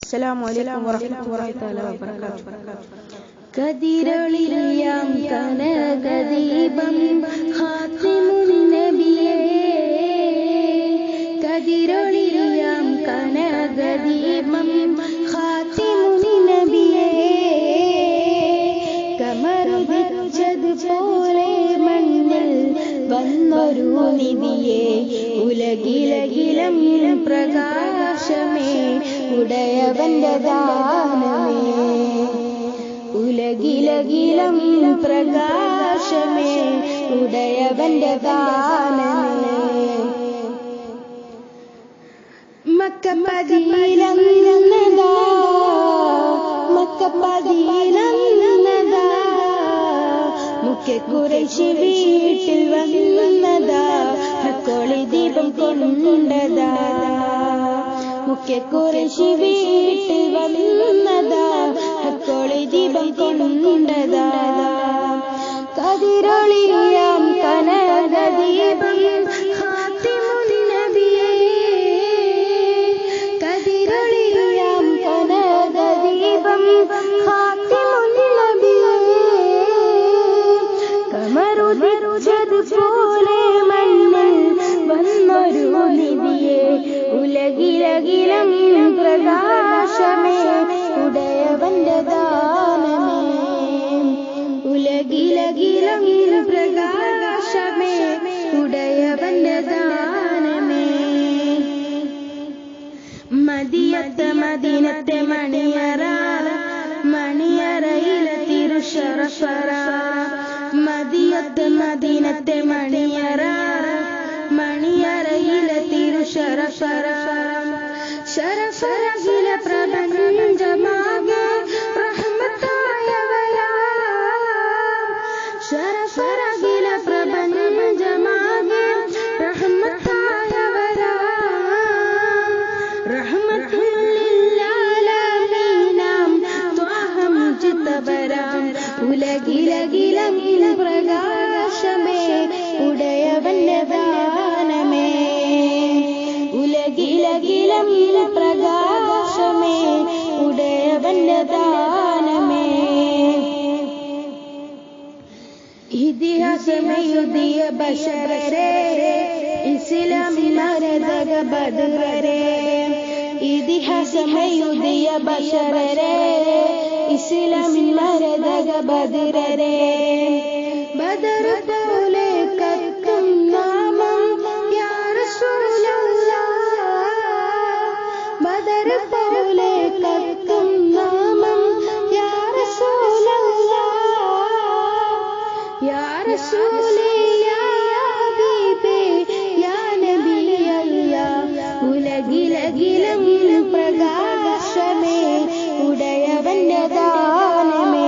അസ്സലാമു അലൈക്കും വറഹ്മത്തുള്ളാഹി തആല വബറകാതുഹു. കതിരൊളിയാം കനകദീപം ഖാതിമുൻ നബിയേ, കതിരൊളിയാം കനകദീപം ഖാതിമുൻ നബിയേ, കമറുദിച്ചതുപോലെ മണ്ണിൽ വന്നൊരു നിധിയേ, ഉലകിലകിലം പ്രകാശമേ ഉടയവന്റെ ദാനമേ, ഉലകിലകിലം പ്രകാശമേ ഉടയവന്റെ ദാനമേ. മക്കപ്പതിയിലന്നതാ മക്കപ്പതിയിലന്നതാ, മുഖ്യ ഖുറൈശി വീട്ടിൽ വന്നതാ, ഹക്കോളി ദീപം കൊണ്ടതാ, മുഖ്യ ഖുറൈശി വീട്ടിൽ വന്നതാ, ഹക്കോളി ദീപം കൊണ്ടതാ. കതിരൊളിയാം കനകദീപം ഖാതിമുൻ നബിയേ, കതിരൊളിയാം കനകദീപം ഖാതിമുൻ നബിയേ, കമറുദിച്ചതുപോലെ മണ്ണിൽ വന്നൊരു നിധിയേ, ഉലകിലകിലം പ്രകാശമേ ഉടയവന്റെ ദാനമേ, ഉലകിലകിലം പ്രകാശമേ ഉടയവന്റെ ദാനമേ. മദീനത്തെ മണിയറ, മണിയറയിലെ തിരുശറഫറ, മദീനത്തെ മണിയറ, മണിയറയിലെ തിരുശറഫറ, ശറഫറയിലെ പ്രപഞ്ചമാകെ റഹ്മത്തായവരാ, ശറഫറയിലെ പ്രപഞ്ചമാകെ റഹ്മത്തായവരാ, റഹ്മത്തുൽ ലിൽആലമീനാം ത്വാഹ മുജ്തബരാം, ഉലകിലകിലം പ്രകാശമേ ഉടയവന്റെ ദാനമേ, ഉലകിലകിലം പ്രകാശമേ ഉടയവന്റെ ദാനമേ. ഇതിഹാസമെഴുതിയ ബശറരെ, ഇസ്ലാമിൽ മരതക ബദറരെ, ഇതിഹാസമെഴുതിയ ബശറരെ, ഇസ്ലാമിൽ മരതക ബദറരെ, ബദർ പോലെ കത്തും നാമം യാ റസൂലല്ലാഹ്, ബദർ പോലെ കത്തും നാമം യാ റസൂലല്ലാഹ്, യാ റസൂലേ യാ ഹബീബേ യാ നബിയല്ലാഹ്, ഉലകിലകിലം പ്രകാശമേ ഉടയവന്റെ ദാനമേ,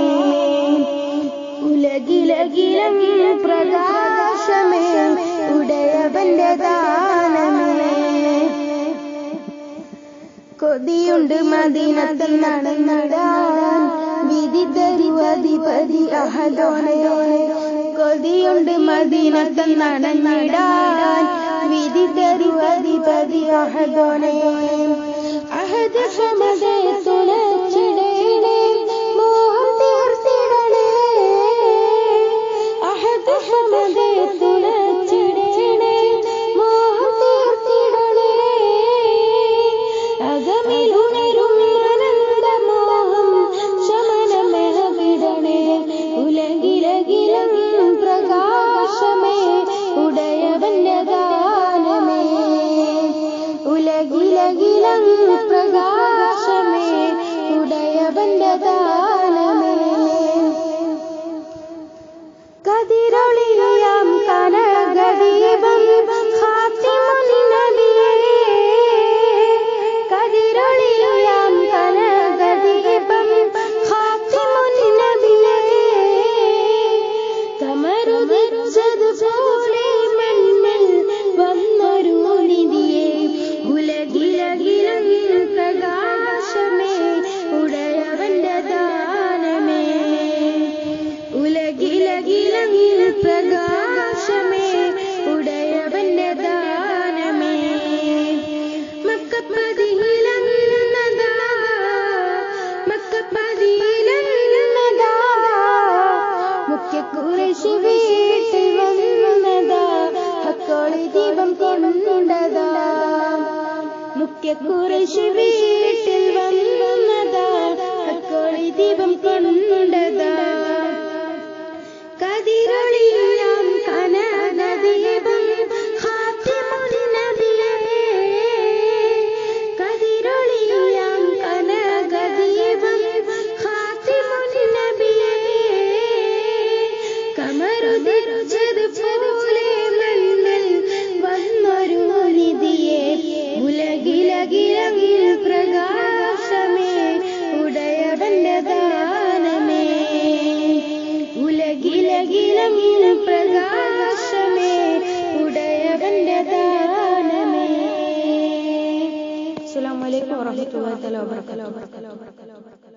ഉലകിലകിലം പ്രകാശമേ ഉടയവന്റെ ദാനമേ. കൊതിയുണ്ട് മദീനത്തിൽ നടന്നിടാൻ, വിധി തരൂ അധിപതി അഹദോനെ, കൊതിയുണ്ട് മദീനത്തിൽ നടന്നിടാൻ, വിധി തരൂ അധിപതി അഹദോനെ, അഹദ് സമദേ തുണച്ചിടണേ മോഹം തീർത്തിടണേ, അഹദ് സമദേ തുണച്ചിടണേ മോഹം തീർത്തിടണേ, അകമിലുണരും അനന്തമോഹം ശമനമെവിടണേ, ഉലകിലകിലം പ്രകാശമേ ഉടയവന്റെ ദാനമേ, ഉലകിലകിലം വബറകാതുഹു.